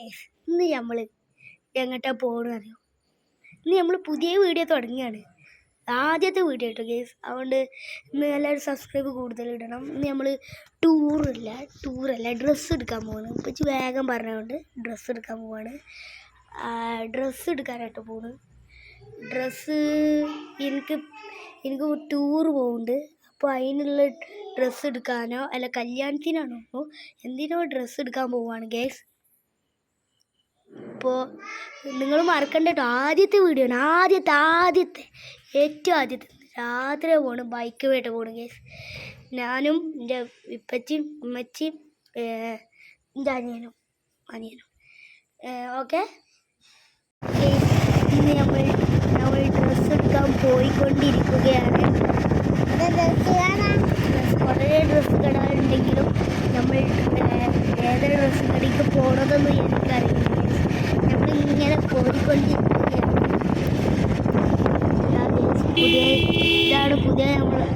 ഇന്ന് നമ്മൾ എങ്ങോട്ടാ പോകണമെന്ന് അറിയോ? ഇന്ന് നമ്മൾ പുതിയ വീഡിയോ തുടങ്ങിയാണ്, ആദ്യത്തെ വീഡിയോ കേട്ടോ ഗേസ്. അതുകൊണ്ട് ഇന്ന് എല്ലാവരും സബ്സ്ക്രൈബ് കൂടുതൽ ഇടണം. ഇന്ന് നമ്മൾ ടൂറല്ല ഡ്രസ്സ് എടുക്കാൻ പോവാണ്. ഇപ്പം വേഗം പറഞ്ഞുകൊണ്ട് ഡ്രസ്സ് എടുക്കാൻ പോവാണ്. ഡ്രസ്സ് എടുക്കാനായിട്ട് പോകുന്നത്. ഡ്രസ്സ് എനിക്ക് ടൂർ പോകുന്നുണ്ട്. അപ്പോൾ അതിനുള്ള ഡ്രസ്സ് എടുക്കാനോ അല്ല കല്യാണത്തിനാണോ എന്തിനോ ഡ്രസ്സ് എടുക്കാൻ പോവുകയാണ് ഗേസ്. അപ്പോൾ നിങ്ങൾ മറക്കണ്ട കേട്ടോ, ആദ്യത്തെ വീഡിയോ ആണ്. ഏറ്റവും ആദ്യത്തെ രാത്രി പോകണം, ബൈക്ക് വേട്ട് പോകണം ഗേസ്. ഞാനും എൻ്റെ ഇപ്പച്ചിയും ഉമ്മച്ചിയും എൻ്റെ അനിയനും ഓക്കെ. ഇന്ന് നമ്മൾ ഡ്രസ്സ് എടുക്കാൻ പോയിക്കൊണ്ടിരിക്കുകയാണ്. കുറേ ഡ്രസ്സ് കടകളുണ്ടെങ്കിലും നമ്മൾ ഏത് ഡ്രസ്സ് കടയ്ക്ക് പോകണമെന്നൊന്നും എനിക്കറിയില്ല. നമ്മളിങ്ങനെ പോയിക്കൊണ്ടിരിക്കുകയാണ്. ഇതാണ്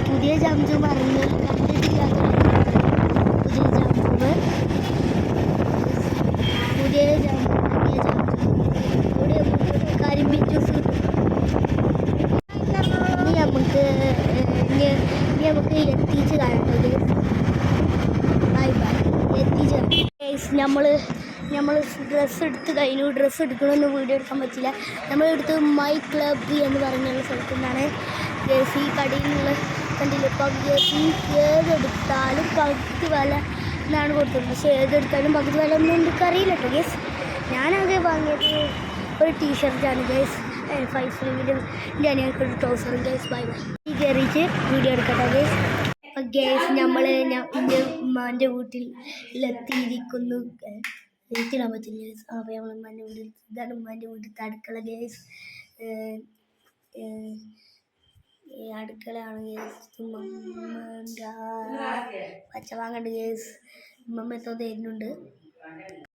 പുതിയ ജംജു പറഞ്ഞ് കണ്ടിട്ടില്ലാത്ത പുതിയ ജംജു ഇവിടെ നമുക്ക് കരിമ്പിൻ ജ്യൂസ് കിട്ടും. ഇനി നമുക്ക് എത്തിച്ച് കാണട്ടെ ഗേസ്. ബൈ എത്തിച്ച് നമ്മൾ ഡ്രസ്സ് എടുത്ത് കഴിഞ്ഞു. ഡ്രസ്സ് എടുക്കണമെന്ന് വീഡിയോ എടുക്കാൻ പറ്റില്ല. നമ്മളെടുത്ത് മൈ ക്ലബ് എന്ന് പറഞ്ഞുള്ള സ്ഥലത്തു നിന്നാണ് ഗേസ്. ഈ കടയിൽ നിന്നുള്ള കണ്ടില്ല, ഏതെടുത്താലും പകുതി വില എന്നാണ് കൊടുത്തത്. പക്ഷേ ഏതെടുത്താലും പകുതി വില ഒന്നും എനിക്കറിയില്ല കേട്ടോ ഗേസ്. ഞാനാകെ വാങ്ങിയത് ഒരു ടീഷർട്ടാണ് ഗേസ്. 5 സ്ലിങ്ങിൻ്റെ അനിയനൊരു ട്രൗസറും ഗേസ്. ബൈ കയറിയിട്ട് വീഡിയോ എടുക്കട്ടെ ഗേസ്. ഗേസ് നമ്മൾ എൻ്റെ ഉമ്മാൻ്റെ വീട്ടിലെത്തിയിരിക്കുന്നു. എനിക്കിടാൻ പറ്റില്ല ഗേസ്. അപ്പോൾ നമ്മൾ ഉമ്മാൻ്റെ വീട്ടിൽ, ഇതാണ് ഉമ്മാൻ്റെ വീട്ടിലത്തെ അടുക്കള ഗേസ്. അടുക്കളയാണ് ഗേസ്. പച്ച വാങ്ങണ്ട് ഗേസ്. ഉമ്മ എത്തോ തരുന്നുണ്ട്.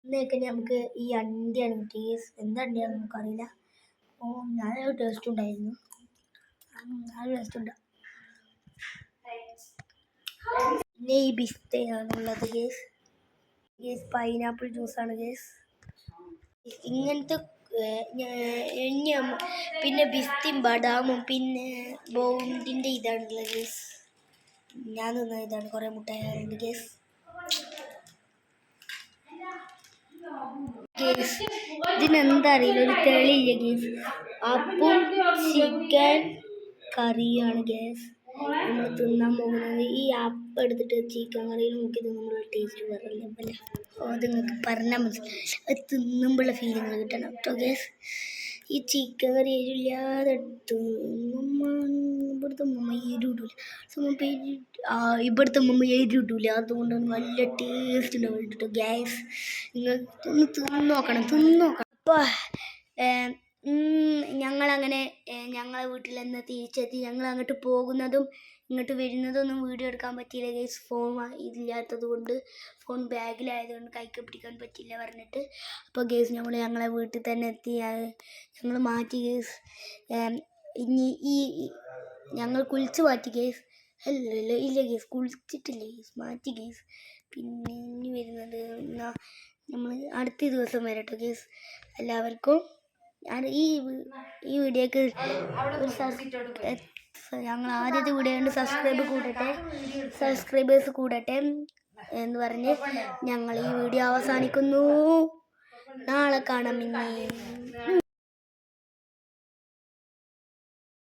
ഇന്നൊക്കെ നമുക്ക് ഈ അണ്ടിയാണ് കിട്ടിയ ഗേസ്. എന്ത് അണ്ടിയാണെന്ന് നമുക്കറിയില്ല. നല്ല ടേസ്റ്റ് ഉണ്ടായിരുന്നു. നല്ല ടേസ്റ്റ് ഉണ്ട്. പിന്നെ ഈ ബിസ്തയാണുള്ളത് ഗേസ്. പൈനാപ്പിൾ ജ്യൂസാണ് ഗേസ്. ഇങ്ങനത്തെ പിന്നെ ബിസ്തിയും ബദാമും പിന്നെ ബോണ്ടിൻ്റെ ഇതാണുള്ളത് ഗേസ്. ഞാൻ തിന്ന ഇതാണ്. കുറേ മുട്ടായുണ്ട് ഗേസ്. ഇതിനെന്താ അറിയില്ല, ഒരു തെളിയില്ല ഗേസ്. അപ്പം ചിക്കൻ കറിയാണ് ഗേസ് നമ്മൾ തിന്നാൻ പോകുന്നത്. ഈ അപ്പം എടുത്തിട്ട് ചിക്കൻ കറിയിൽ നോക്കി തിന്നുമ്പോഴുള്ള ടേസ്റ്റ് പറയില്ല. അത് നിങ്ങൾക്ക് പറഞ്ഞാൽ മനസ്സിലായി. അത് തിന്നുമ്പോഴുള്ള ഫീലിങ്ങൾ കിട്ടണം കേട്ടോ ഗേസ്. ഈ ചിക്കൻ കറി എരില്ലാതെ ഇവിടുത്തെ ഉമ്മ എരിവിടില്ല. ഇവിടുത്തെ ഉമ്മ എരിവിടില്ല. അതുകൊണ്ട് നല്ല ടേസ്റ്റ് ഉണ്ടാവും കേട്ടോ ഗ്യാസ്. നിങ്ങൾ തിന്ന് നോക്കണം. അപ്പോൾ ഞങ്ങളങ്ങനെ ഞങ്ങളെ വീട്ടിൽ നിന്ന് തിരിച്ചെത്തി. ഞങ്ങൾ അങ്ങോട്ട് പോകുന്നതും ഇങ്ങോട്ട് വരുന്നതൊന്നും വീഡിയോ എടുക്കാൻ പറ്റിയില്ല ഗേസ്. ഫോൺ ഇല്ലാത്തത് കൊണ്ട്, ഫോൺ ബാഗിലായതുകൊണ്ട് കൈക്ക് പിടിക്കാൻ പറ്റില്ല പറഞ്ഞിട്ട്. അപ്പോൾ ഗേസ് ഞങ്ങളെ വീട്ടിൽ തന്നെ എത്തി. ഞങ്ങൾ മാറ്റി ഗേസ്. ഇനി ഞങ്ങൾ കുളിച്ച് മാറ്റി ഗേസ്. ഇല്ല ഗേസ്, കുളിച്ചിട്ടില്ല ഗേസ്, മാറ്റി ഗേസ്. പിന്നെ ഇനി വരുന്നത് നമ്മൾ അടുത്ത ദിവസം വരട്ടോ ഗേസ്. എല്ലാവർക്കും ഈ വീഡിയോക്ക് ഞങ്ങൾ ആദ്യത്തെ വീഡിയോ കൊണ്ട് സബ്സ്ക്രൈബേഴ്സ് കൂടട്ടെ എന്ന് പറഞ്ഞ് ഞങ്ങൾ ഈ വീഡിയോ അവസാനിക്കുന്നു. നാളെ കാണാം.